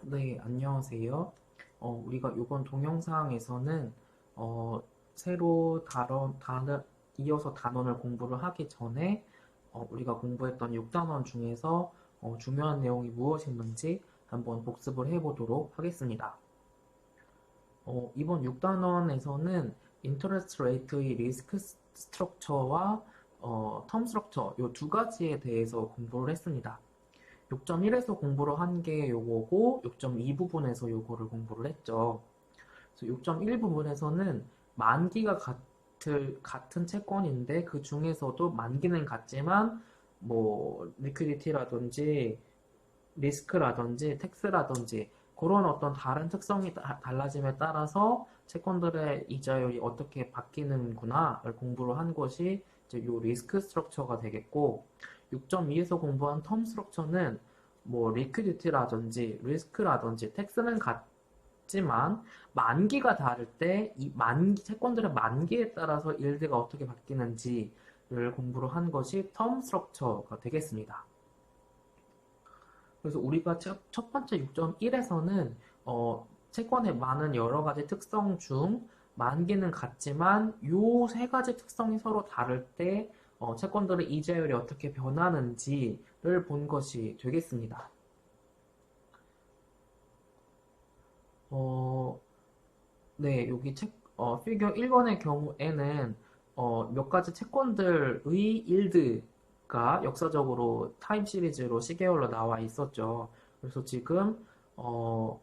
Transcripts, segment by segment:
네, 안녕하세요. 우리가 이번 동영상에서는 새로 이어서 단원을 공부를 하기 전에 우리가 공부했던 6단원 중에서 중요한 내용이 무엇인지 한번 복습을 해보도록 하겠습니다. 이번 6단원에서는 인터레스트 레이트의 리스크 스트럭처와 텀 스트럭처 이 두 가지에 대해서 공부를 했습니다. 6.1에서 공부를 한 게 요거고 6.2 부분에서 요거를 공부를 했죠. 그래서 6.1 부분에서는 만기가 같은 채권인데 그 중에서도 만기는 같지만 뭐 리퀴디티라든지 리스크라든지 텍스라든지 그런 어떤 다른 특성이 달라짐에 따라서 채권들의 이자율이 어떻게 바뀌는구나를 공부를 한 것이 이제 요 리스크 스트럭처가 되겠고 6.2에서 공부한 텀 스트럭처는 뭐 리퀴디티라든지 리스크라든지 텍스는 같지만 만기가 다를 때 이 만기 채권들의 만기에 따라서 일드가 어떻게 바뀌는지를 공부를 한 것이 텀 스트럭처가 되겠습니다. 그래서 우리가 첫 번째 6.1에서는 채권의 많은 여러 가지 특성 중 만기는 같지만 요 세 가지 특성이 서로 다를 때 채권들의 이자율이 어떻게 변하는지를 본 것이 되겠습니다. 어, 네, 여기 피겨 1번의 경우에는 몇 가지 채권들의 일드가 역사적으로 타임 시리즈로 시계열로 나와 있었죠. 그래서 지금 어,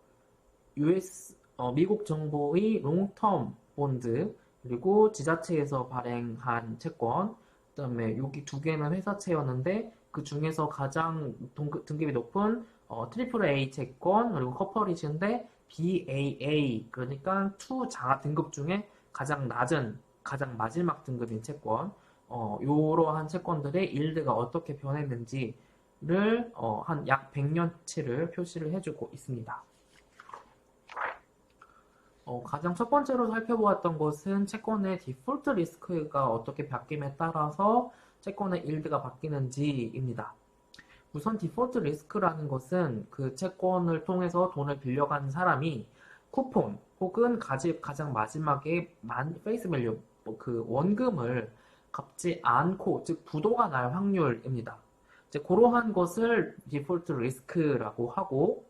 미국 정부의 롱텀 본드 그리고 지자체에서 발행한 채권 그다음에 여기 두 개는 회사채였는데 그 중에서 가장 등급이 높은 트리플 A 채권 그리고 커퍼리지인데 BAA 그러니까 2 장하 등급 중에 가장 낮은 가장 마지막 등급인 채권 이러한 채권들의 일드가 어떻게 변했는지를 한 약 100년치를 표시를 해주고 있습니다. 가장 첫 번째로 살펴보았던 것은 채권의 디폴트 리스크가 어떻게 바뀜에 따라서 채권의 일드가 바뀌는지입니다. 우선 디폴트 리스크라는 것은 그 채권을 통해서 돈을 빌려간 사람이 쿠폰 혹은 가장 마지막에 페이스 밸류 그 원금을 갚지 않고 즉 부도가 날 확률입니다. 이제 그러한 것을 디폴트 리스크라고 하고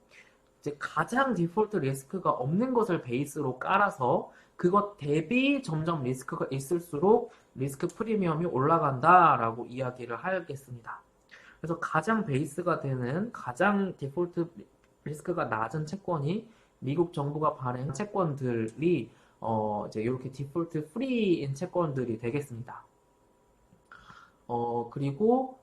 이제 가장 디폴트 리스크가 없는 것을 베이스로 깔아서 그것 대비 점점 리스크가 있을수록 리스크 프리미엄이 올라간다라고 이야기를 하겠습니다. 그래서 가장 베이스가 되는 가장 디폴트 리스크가 낮은 채권이 미국 정부가 발행한 채권들이 이제 이렇게 디폴트 프리인 채권들이 되겠습니다. 그리고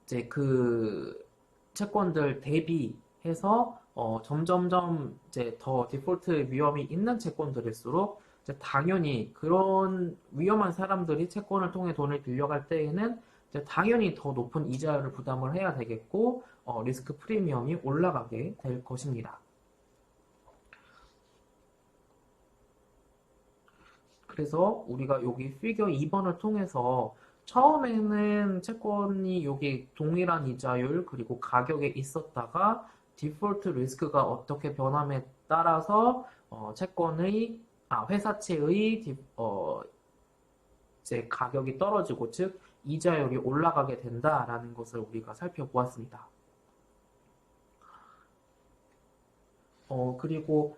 이제 그 채권들 대비해서 점점점 이제 더 디폴트 위험이 있는 채권들일수록 이제 당연히 그런 위험한 사람들이 채권을 통해 돈을 빌려갈 때에는 이제 당연히 더 높은 이자율을 부담을 해야 되겠고 리스크 프리미엄이 올라가게 될 것입니다. 그래서 우리가 여기 피겨 2번을 통해서 처음에는 채권이 여기 동일한 이자율 그리고 가격에 있었다가 디폴트 리스크가 어떻게 변함에 따라서 회사채의 이제 가격이 떨어지고 즉 이자율이 올라가게 된다라는 것을 우리가 살펴보았습니다. 그리고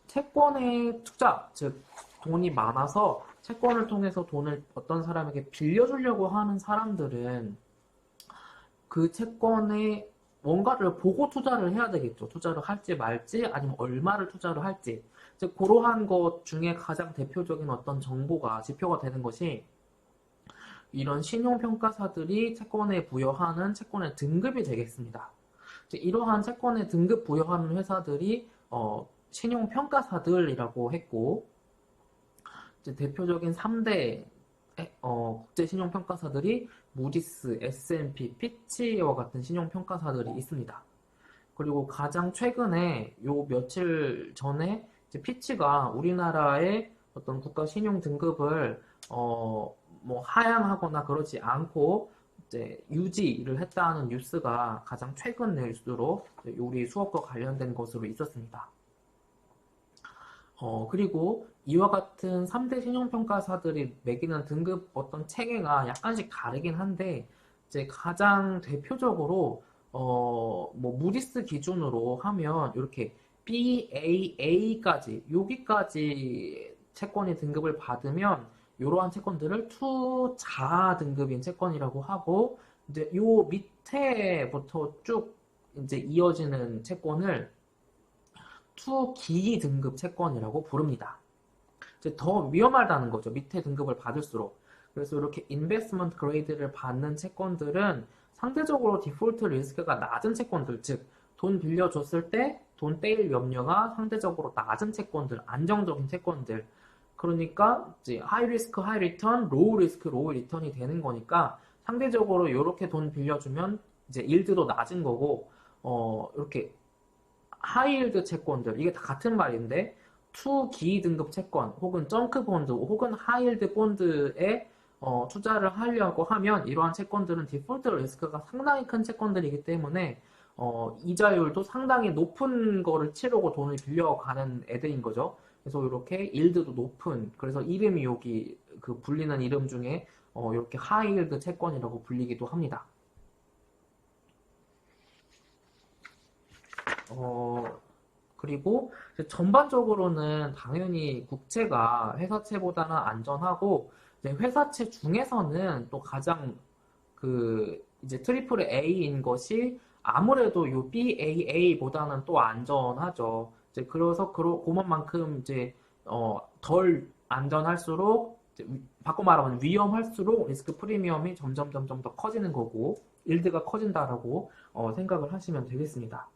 채권의 투자, 즉 돈이 많아서 채권을 통해서 돈을 어떤 사람에게 빌려주려고 하는 사람들은 그 채권에 뭔가를 보고 투자를 해야 되겠죠. 투자를 할지 말지 아니면 얼마를 투자를 할지. 즉 그러한 것 중에 가장 대표적인 어떤 정보가 지표가 되는 것이 이런 신용평가사들이 채권에 부여하는 채권의 등급이 되겠습니다. 이러한 채권의 등급 부여하는 회사들이 신용평가사들이라고 했고 대표적인 3대 국제 신용평가사들이 무디스, S&P, 피치와 같은 신용평가사들이 있습니다. 그리고 가장 최근에 요 며칠 전에 피치가 우리나라의 어떤 국가 신용 등급을 뭐 하향하거나 그러지 않고 이제 유지를 했다는 뉴스가 가장 최근 뉴스로 우리 수업과 관련된 것으로 있었습니다. 그리고 이와 같은 3대 신용평가사들이 매기는 등급 어떤 체계가 약간씩 다르긴 한데, 이제 가장 대표적으로, 뭐, 무디스 기준으로 하면, 이렇게 BAA까지, 여기까지 채권이 등급을 받으면, 이러한 채권들을 투자 등급인 채권이라고 하고, 이제 요 밑에부터 쭉 이제 이어지는 채권을 투기 등급 채권이라고 부릅니다. 이제 더 위험하다는 거죠. 밑에 등급을 받을수록. 그래서 이렇게 인베스트먼트 그레이드를 받는 채권들은 상대적으로 디폴트 리스크가 낮은 채권들, 즉 돈 빌려줬을 때 돈 떼일 염려가 상대적으로 낮은 채권들, 안정적인 채권들. 그러니까 이제 하이 리스크 하이 리턴, 로우 리스크 로우 리턴이 되는 거니까 상대적으로 이렇게 돈 빌려주면 이제 일드도 낮은 거고, 이렇게 하이힐드 채권들, 이게 다 같은 말인데, 투기 등급 채권, 혹은 정크 본드, 혹은 하이힐드 본드에 투자를 하려고 하면 이러한 채권들은 디폴트 리스크가 상당히 큰 채권들이기 때문에 이자율도 상당히 높은 거를 치르고 돈을 빌려가는 애들인 거죠. 그래서 이렇게 일드도 높은, 그래서 이름이 여기 그 불리는 이름 중에 이렇게 하이힐드 채권이라고 불리기도 합니다. 그리고 전반적으로는 당연히 국채가 회사채보다는 안전하고, 회사채 중에서는 또 가장 이제 트리플 A인 것이 아무래도 요 BAA보다는 또 안전하죠. 이제 그래서 그만큼 이제 덜 안전할수록, 바꿔 말하면 위험할수록 리스크 프리미엄이 점점 더 커지는 거고, 일드가 커진다라고 생각을 하시면 되겠습니다.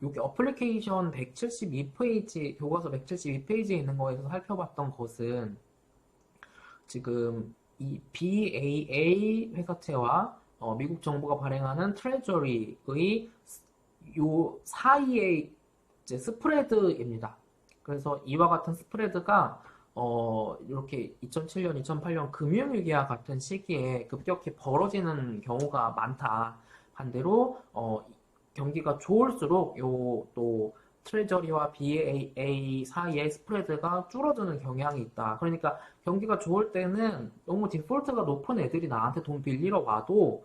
여기 어플리케이션 172페이지, 교과서 172페이지에 있는 거에서 살펴봤던 것은 지금 이 BAA 회사채와 미국 정부가 발행하는 트레저리의 요 사이의 이제 스프레드입니다. 그래서 이와 같은 스프레드가 이렇게 2007년, 2008년 금융위기와 같은 시기에 급격히 벌어지는 경우가 많다. 반대로 경기가 좋을수록 요 또 트레저리와 BAA 사이의 스프레드가 줄어드는 경향이 있다. 그러니까 경기가 좋을 때는 너무 디폴트가 높은 애들이 나한테 돈 빌리러 와도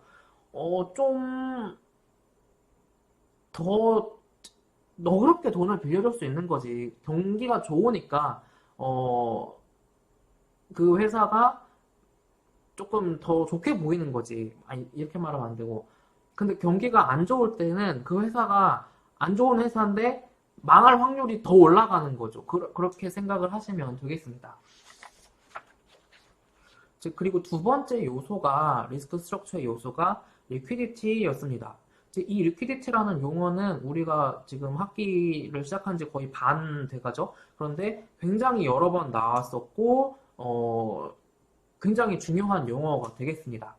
좀 더 너그럽게 돈을 빌려줄 수 있는 거지. 경기가 좋으니까 그 회사가 조금 더 좋게 보이는 거지. 아니, 이렇게 말하면 안 되고. 근데 경기가 안 좋을 때는 그 회사가 안 좋은 회사인데 망할 확률이 더 올라가는 거죠. 그렇게 생각을 하시면 되겠습니다. 그리고 두 번째 요소가, 리스크 스트럭처의 요소가 리퀴디티였습니다. 이 리퀴디티라는 용어는 우리가 지금 학기를 시작한 지 거의 반 돼가죠. 그런데 굉장히 여러 번 나왔었고, 굉장히 중요한 용어가 되겠습니다.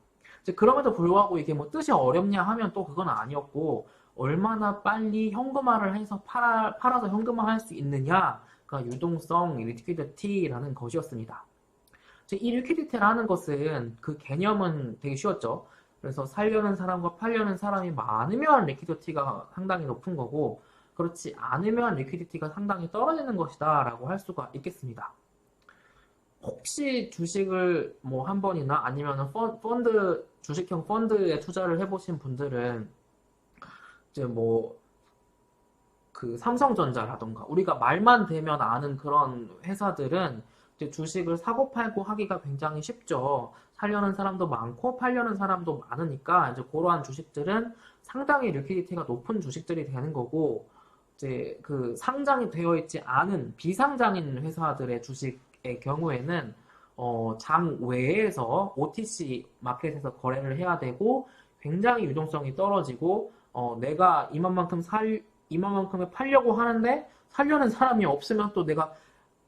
그럼에도 불구하고 이게 뭐 뜻이 어렵냐 하면 또 그건 아니었고, 얼마나 빨리 현금화를 해서 팔아서 현금화할 수 있느냐가 유동성 리퀴디티라는 것이었습니다. 이 리퀴디티라는 것은 그 개념은 되게 쉬웠죠. 그래서 살려는 사람과 팔려는 사람이 많으면 리퀴디티가 상당히 높은 거고, 그렇지 않으면 리퀴디티가 상당히 떨어지는 것이다 라고 할 수가 있겠습니다. 혹시 주식을 뭐 한 번이나 아니면 주식형 펀드에 투자를 해보신 분들은 이제 뭐 그 삼성전자라던가 우리가 말만 되면 아는 그런 회사들은 이제 주식을 사고 팔고 하기가 굉장히 쉽죠. 사려는 사람도 많고 팔려는 사람도 많으니까 이제 그러한 주식들은 상당히 리퀴디티가 높은 주식들이 되는 거고, 이제 그 상장이 되어 있지 않은 비상장인 회사들의 주식의 경우에는 장 외에서 OTC 마켓에서 거래를 해야 되고 굉장히 유동성이 떨어지고, 내가 이만큼에 팔려고 하는데 살려는 사람이 없으면 또 내가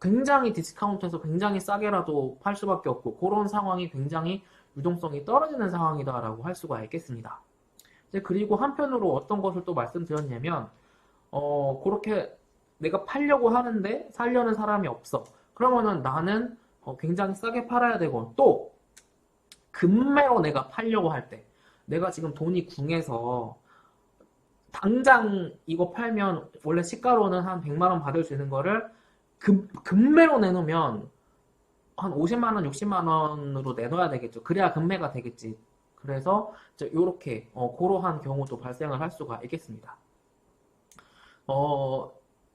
굉장히 디스카운트해서 굉장히 싸게라도 팔 수밖에 없고, 그런 상황이 굉장히 유동성이 떨어지는 상황이다라고 할 수가 있겠습니다. 그리고 한편으로 어떤 것을 또 말씀드렸냐면, 그렇게 내가 팔려고 하는데 살려는 사람이 없어. 그러면은 나는 굉장히 싸게 팔아야 되고, 또 급매로 내가 팔려고 할 때, 내가 지금 돈이 궁해서 당장 이거 팔면 원래 시가로는 한 100만 원 받을 수 있는 거를 급매로 내놓으면 한 50만 원, 60만 원으로 내놔야 되겠죠. 그래야 급매가 되겠지. 그래서 이렇게 그러한 경우도 발생을 할 수가 있겠습니다.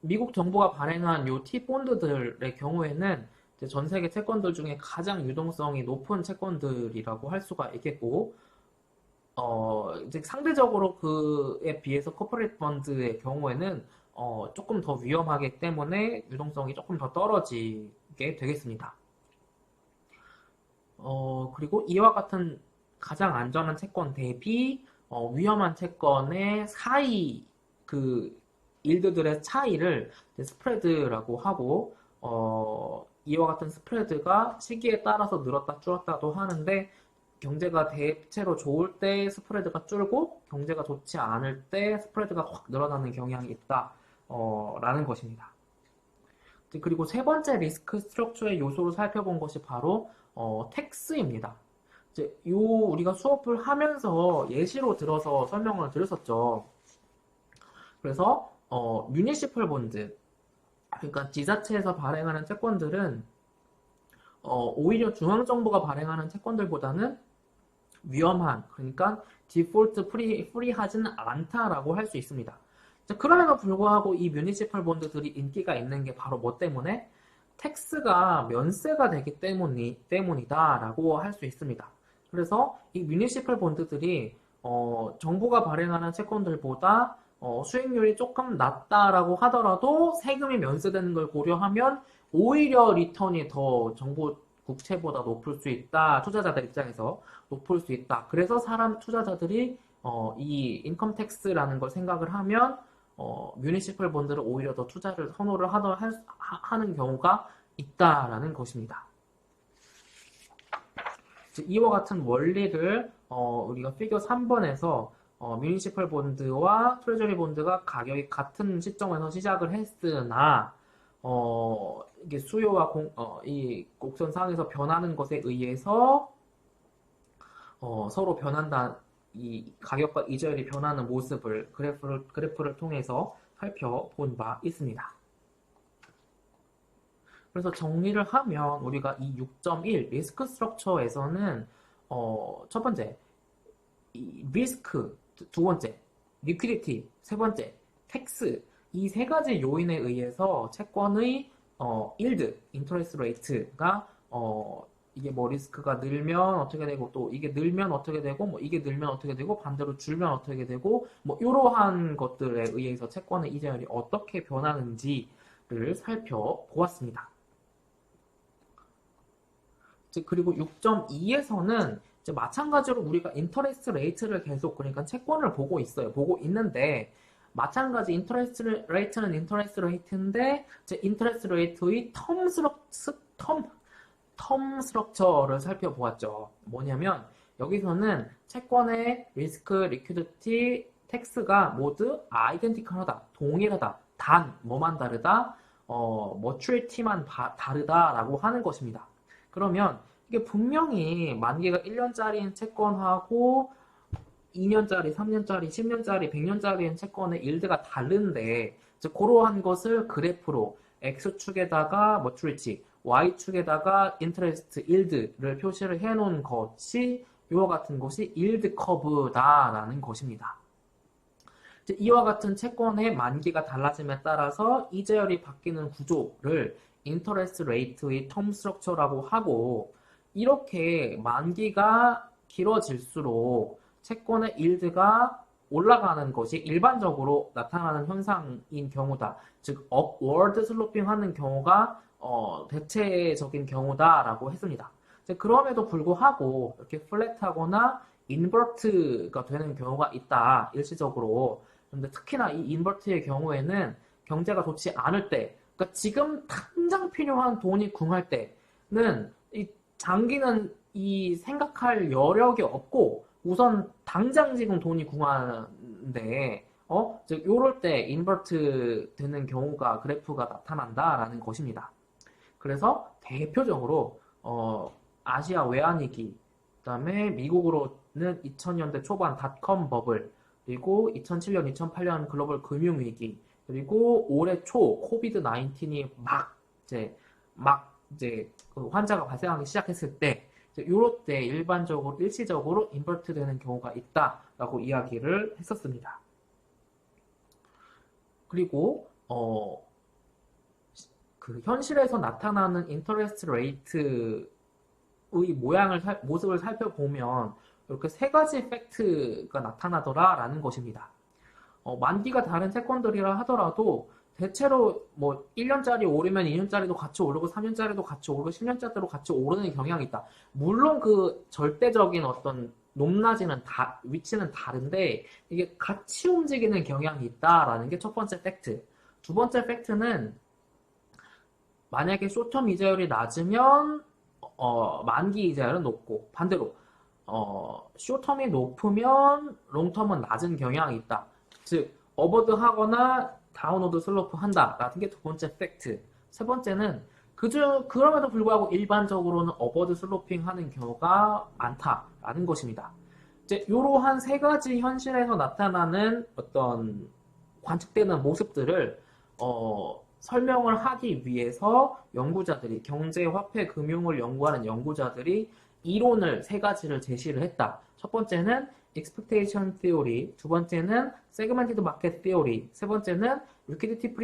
미국 정부가 발행한 요 T본드들의 경우에는 이제 전 세계 채권들 중에 가장 유동성이 높은 채권들이라고 할 수가 있겠고, 이제 상대적으로 그에 비해서 코퍼레이트 펀드의 경우에는 조금 더 위험하기 때문에 유동성이 조금 더 떨어지게 되겠습니다. 그리고 이와 같은 가장 안전한 채권 대비 위험한 채권의 사이 그 일드들의 차이를 스프레드라고 하고 이와 같은 스프레드가 시기에 따라서 늘었다 줄었다도 하는데 경제가 대체로 좋을 때 스프레드가 줄고 경제가 좋지 않을 때 스프레드가 확 늘어나는 경향이 있다 라는 것입니다. 그리고 세 번째 리스크 스트럭처의 요소로 살펴본 것이 바로 텍스입니다. 이제 우리가 수업을 하면서 예시로 들어서 설명을 드렸었죠. 그래서 뮤니시펄 본드, 그러니까 지자체에서 발행하는 채권들은 오히려 중앙정부가 발행하는 채권들보다는 위험한, 그러니까 디폴트 프리하지는 않다라고 할 수 있습니다. 그럼에도 불구하고 이 뮤니시펄 본드들이 인기가 있는 게 바로 뭐 때문에? 텍스가 면세가 되기 때문이다라고 할 수 있습니다. 그래서 이 뮤니시펄 본드들이 정부가 발행하는 채권들보다 수익률이 조금 낮다라고 하더라도 세금이 면세되는 걸 고려하면 오히려 리턴이 더 정부 국채보다 높을 수 있다. 투자자들 입장에서 높을 수 있다. 그래서 투자자들이 이 인컴 텍스라는 걸 생각을 하면 뮤니시펄 본드를 오히려 더 투자를 선호를 하는 경우가 있다라는 것입니다. 이와 같은 원리를 우리가 피겨 3번에서 뮤니시펄 본드와 트레저리 본드가 가격이 같은 시점에서 시작을 했으나 이게 수요와 이 곡선상에서 변하는 것에 의해서 서로 변한다, 이 가격과 이자율이 변하는 모습을 그래프를 통해서 살펴본 바 있습니다. 그래서 정리를 하면 우리가 이 6.1 리스크 스트럭처에서는 첫 번째 리스크, 두 번째 리퀴디티, 세 번째 텍스, 이 세 가지 요인에 의해서 채권의 일드, 인터레스트 레이트가 이게 뭐 리스크가 늘면 어떻게 되고 또 이게 늘면 어떻게 되고 뭐 이게 늘면 어떻게 되고 반대로 줄면 어떻게 되고 뭐 이러한 것들에 의해서 채권의 이자율이 어떻게 변하는지를 살펴보았습니다. 그리고 6.2에서는 마찬가지로 우리가 인터레스트 레이트를 계속 그러니까 채권을 보고 있어요. 보고 있는데 마찬가지 인터레스트 레이트는 인터레스트 레이트인데 인터레스트 레이트의 텀 스트럭처를 살펴보았죠. 뭐냐면 여기서는 채권의 리스크, 리퀴디티, 텍스가 모두 아이덴티컬하다, 동일하다, 단 뭐만 다르다, 머추리티만 다르다라고 하는 것입니다. 그러면 이게 분명히 만기가 1년짜리인 채권하고 2년짜리, 3년짜리, 10년짜리, 100년짜리인 채권의 일드가 다른데 그러한 것을 그래프로 X축에다가 머추리티, Y축에다가 인터레스트 일드를 표시를 해놓은 것이 이와 같은 것이 일드 커브다라는 것입니다. 이와 같은 채권의 만기가 달라짐에 따라서 이자율이 바뀌는 구조를 인터레스트 레이트의 텀 스트럭처라고 하고 이렇게 만기가 길어질수록 채권의 일드가 올라가는 것이 일반적으로 나타나는 현상인 경우다. 즉 업워드 슬로핑 하는 경우가 대체적인 경우다라고 했습니다. 그럼에도 불구하고 이렇게 플랫하거나 인버트가 되는 경우가 있다. 일시적으로. 그런데 특히나 이 인버트의 경우에는 경제가 좋지 않을 때, 그러니까 지금 당장 필요한 돈이 궁할 때는 이 장기는 이 생각할 여력이 없고 우선 당장 지금 돈이 궁하는데 즉 요럴 때 인버트 되는 경우가 그래프가 나타난다라는 것입니다. 그래서 대표적으로 아시아 외환위기, 그다음에 미국으로는 2000년대 초반 닷컴 버블, 그리고 2007년, 2008년 글로벌 금융위기, 그리고 올해 초 코비드 19이 막 이제 그 환자가 발생하기 시작했을 때, 요럴 때 일반적으로 일시적으로 인버트 되는 경우가 있다라고 이야기를 했었습니다. 그리고 그 현실에서 나타나는 인터레스트 레이트의 모습을 살펴보면 이렇게 세 가지 팩트가 나타나더라라는 것입니다. 만기가 다른 채권들이라 하더라도 대체로 뭐 1년짜리 오르면 2년짜리도 같이 오르고 3년짜리도 같이 오르고 10년짜리도 같이 오르는 경향이 있다. 물론 그 절대적인 어떤 높낮이는 위치는 다른데 이게 같이 움직이는 경향이 있다라는 게 첫 번째 팩트. 두 번째 팩트는 만약에 쇼텀 이자율이 낮으면 만기 이자율은 높고 반대로 쇼텀이 높으면 롱텀은 낮은 경향이 있다. 즉 어버드 하거나 다운워드 슬로프 한다라는 게 두 번째 팩트. 세 번째는 그럼에도 불구하고 일반적으로는 어버드 슬로핑 하는 경우가 많다라는 것입니다. 이제 이러한 세 가지 현실에서 나타나는 어떤 관측되는 모습들을 설명을 하기 위해서 연구자들이 경제, 화폐, 금융을 연구하는 연구자들이 이론을 세 가지를 제시를 했다. 첫 번째는 expectation theory, 두 번째는 segmented market theory, 세 번째는 liquidity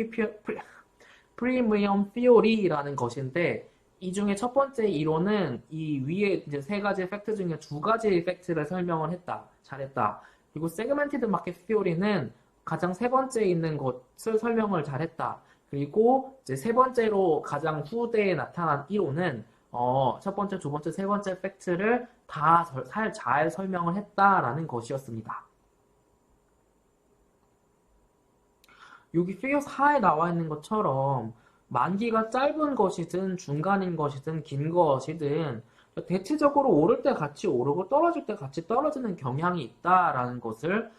premium theory라는 것인데 이 중에 첫 번째 이론은 이 위에 이제 세 가지 팩트 중에 두 가지 팩트를 설명을 했다. 잘했다. 그리고 segmented market theory는 가장 세 번째 있는 것을 설명을 잘했다. 그리고 이제 세 번째로 가장 후대에 나타난 이론은 첫 번째, 두 번째, 세 번째 팩트를 다 잘 설명을 했다라는 것이었습니다. 여기 피겨 4에 나와 있는 것처럼 만기가 짧은 것이든 중간인 것이든 긴 것이든 대체적으로 오를 때 같이 오르고 떨어질 때 같이 떨어지는 경향이 있다라는 것을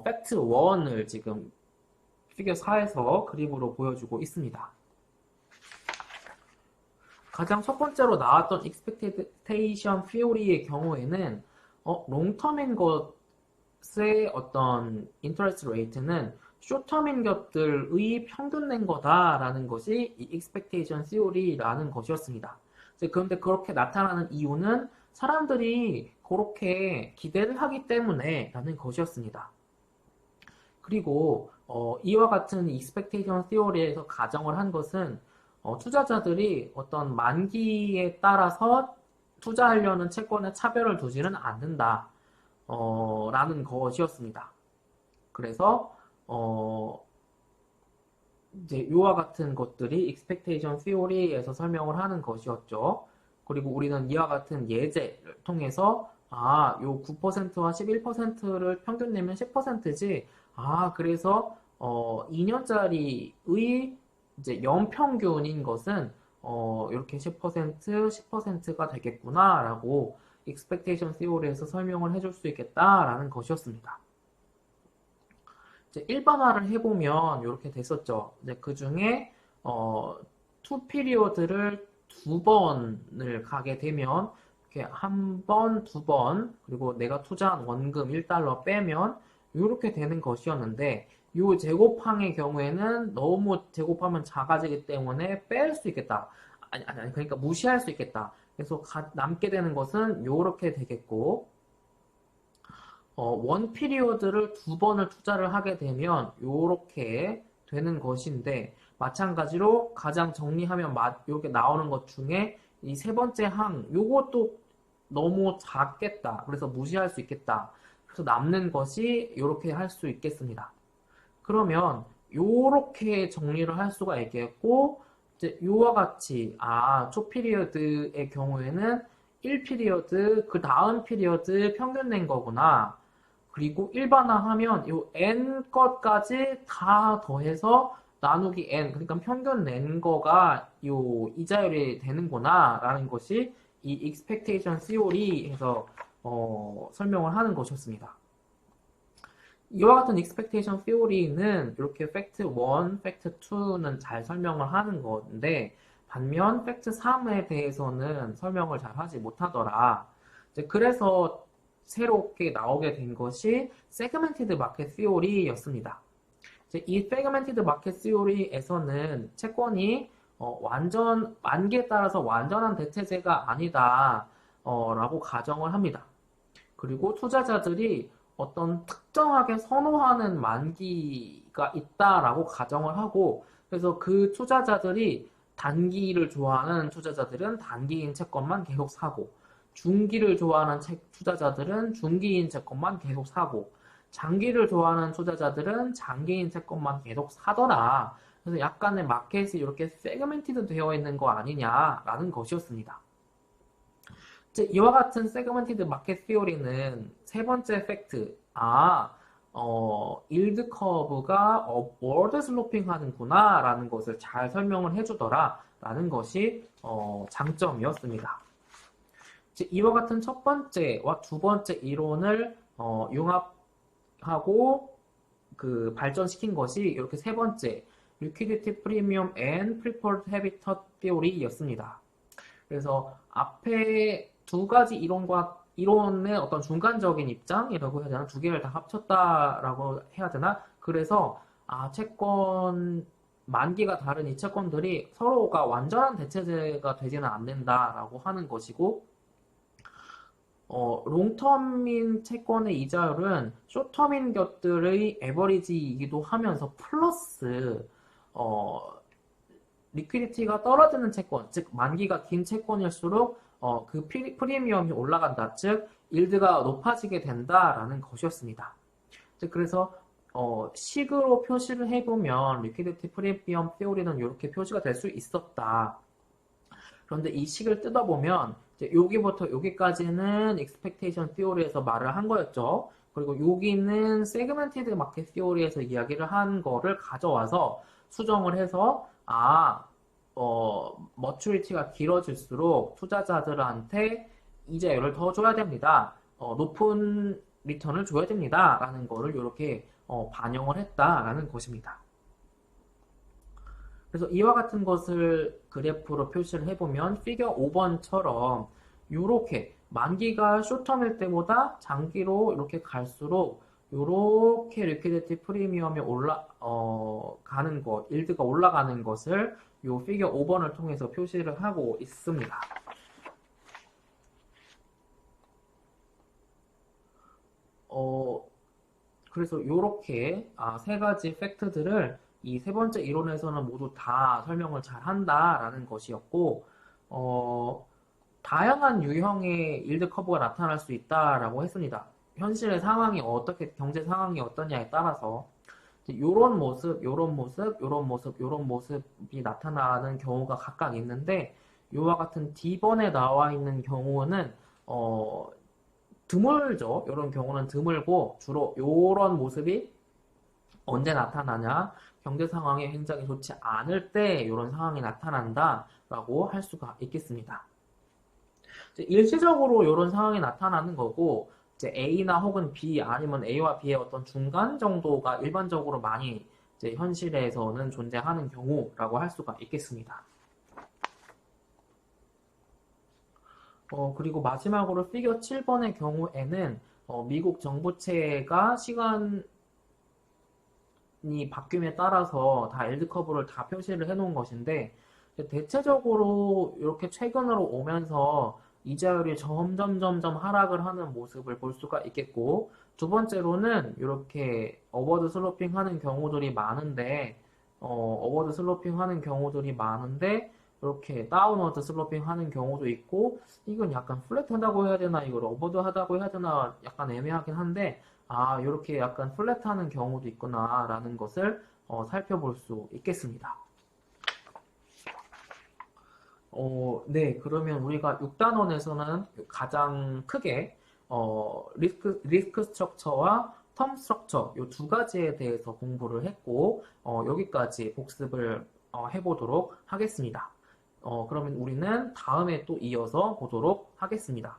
팩트 1을 지금 피겨 4에서 그림으로 보여주고 있습니다. 가장 첫 번째로 나왔던 expectation theory의 경우에는 롱텀인 것의 어떤 interest rate는 숏텀인 것들의 평균 낸 거다라는 것이 이 expectation theory라는 것이었습니다. 그런데 그렇게 나타나는 이유는 사람들이 그렇게 기대를 하기 때문에 라는 것이었습니다. 그리고 이와 같은 expectation theory에서 가정을 한 것은 투자자들이 어떤 만기에 따라서 투자하려는 채권에 차별을 두지는 않는다 라는 것이었습니다. 그래서 이제 이와 같은 것들이 expectation theory에서 설명을 하는 것이었죠. 그리고 우리는 이와 같은 예제를 통해서 요 9%와 11%를 평균 내면 10%지. 그래서 2년짜리의 이제 연평균인 것은 이렇게 10%, 10%가 되겠구나라고 expectation theory에서 설명을 해줄 수 있겠다라는 것이었습니다. 이제 일반화를 해보면 이렇게 됐었죠. 이제 그 중에 투 피리어드를 두 번을 가게 되면 이렇게 한 번, 두 번, 그리고 내가 투자한 원금 1달러 빼면 이렇게 되는 것이었는데 이 제곱항의 경우에는 너무 제곱하면 작아지기 때문에 뺄 수 있겠다. 아니, 그러니까 무시할 수 있겠다. 그래서 남게 되는 것은 이렇게 되겠고, 원 피리어드를 두 번을 투자를 하게 되면 이렇게 되는 것인데, 마찬가지로 가장 정리하면 이렇게 나오는 것 중에 이 세 번째 항, 요것도 너무 작겠다. 그래서 무시할 수 있겠다. 그래서 남는 것이 이렇게 할 수 있겠습니다. 그러면 요렇게 정리를 할 수가 있겠고 이제 요와 같이 초피리어드의 경우에는 1피리어드 그 다음 피리어드 평균 낸 거구나. 그리고 일반화하면 요 n 것까지 다 더해서 나누기 n 그러니까 평균 낸 거가 요 이자율이 되는구나 라는 것이 이 expectation theory에서 설명을 하는 것이었습니다. 이와 같은 expectation theory는 이렇게 fact 1, fact 2는 잘 설명을 하는 건데 반면 팩트 3에 대해서는 설명을 잘 하지 못하더라. 이제 그래서 새롭게 나오게 된 것이 세그멘티드 마켓 시오리였습니다. 이 세그멘티드 마켓 시오리에서는 채권이 만기에 따라서 완전한 대체제가 아니다 라고 가정을 합니다. 그리고 투자자들이 어떤 특정하게 선호하는 만기가 있다라고 가정을 하고, 그래서 그 투자자들이 단기를 좋아하는 투자자들은 단기인 채권만 계속 사고, 중기를 좋아하는 투자자들은 중기인 채권만 계속 사고, 장기를 좋아하는 투자자들은 장기인 채권만 계속 사더라. 그래서 약간의 마켓이 이렇게 세그멘티드 되어 있는 거 아니냐라는 것이었습니다. 이와 같은 세그멘티드 마켓 시오리는 세 번째 팩트, 일드 커브가 업워드 슬로핑 하는구나 라는 것을 잘 설명을 해주더라 라는 것이 장점이었습니다. 이와 같은 첫 번째와 두 번째 이론을 융합하고 발전시킨 것이 이렇게 세 번째 Liquidity Premium and Preferred Habitat Theory였습니다. 그래서 앞에 두 가지 이론의 어떤 중간적인 입장이라고 해야 되나? 두 개를 다 합쳤다라고 해야 되나? 그래서 채권 만기가 다른 이 채권들이 서로가 완전한 대체제가 되지는 않는다라고 하는 것이고, 롱텀인 채권의 이자율은 숏텀인 것들의 에버리지이기도 하면서 플러스 리퀴디티가 떨어지는 채권, 즉 만기가 긴 채권일수록 그 프리미엄이 올라간다, 즉 일드가 높아지게 된다라는 것이었습니다. 즉 그래서 식으로 표시를 해보면 리퀴디티 프리미엄 시오리는 이렇게 표시가 될 수 있었다. 그런데 이 식을 뜯어보면 이제 여기부터 여기까지는 expectation theory에서 말을 한 거였죠. 그리고 여기는 segmented market theory에서 이야기를 한 거를 가져와서 수정을 해서 머추리티가 길어질수록 투자자들한테 이자율을 더 줘야 됩니다. 높은 리턴을 줘야 됩니다. 라는 거를 이렇게 반영을 했다라는 것입니다. 그래서 이와 같은 것을 그래프로 표시를 해보면 피겨 5번처럼 이렇게 만기가 숏텀일 때보다 장기로 이렇게 갈수록 이렇게 리퀴디티 프리미엄이 가는 것, 일드가 올라가는 것을 이 피겨 5번을 통해서 표시를 하고 있습니다. 그래서 이렇게 세 가지 팩트들을 이 세 번째 이론에서는 모두 다 설명을 잘 한다라는 것이었고, 다양한 유형의 일드 커브가 나타날 수 있다라고 했습니다. 현실의 상황이 경제 상황이 어떠냐에 따라서 요런 모습, 요런 모습, 요런 모습, 요런 모습이 나타나는 경우가 각각 있는데, 요와 같은 D번에 나와 있는 경우는 드물죠. 요런 경우는 드물고 주로 요런 모습이 언제 나타나냐? 경제 상황이 굉장히 좋지 않을 때 이런 상황이 나타난다라고 할 수가 있겠습니다. 일시적으로 이런 상황이 나타나는 거고, 이제 A나 혹은 B 아니면 A와 B의 어떤 중간 정도가 일반적으로 많이 이제 현실에서는 존재하는 경우라고 할 수가 있겠습니다. 그리고 마지막으로 피겨 7번의 경우에는 미국 정부채가 시간이 바뀜에 따라서 다 일드 커브를 다 표시를 해 놓은 것인데, 대체적으로 이렇게 최근으로 오면서 이자율이 점점 하락을 하는 모습을 볼 수가 있겠고, 두 번째로는 이렇게 어워드 슬로핑 하는 경우들이 많은데, 이렇게 다운워드 슬로핑 하는 경우도 있고, 이건 약간 플랫하다고 해야 되나, 이걸 어워드 하다고 해야 되나, 약간 애매하긴 한데, 이렇게 약간 플랫하는 경우도 있구나, 라는 것을 살펴볼 수 있겠습니다. 네, 그러면 우리가 6단원에서는 가장 크게 리스크 스트럭처와 텀 스트럭처 이 두 가지에 대해서 공부를 했고, 여기까지 복습을 해보도록 하겠습니다. 그러면 우리는 다음에 또 이어서 보도록 하겠습니다.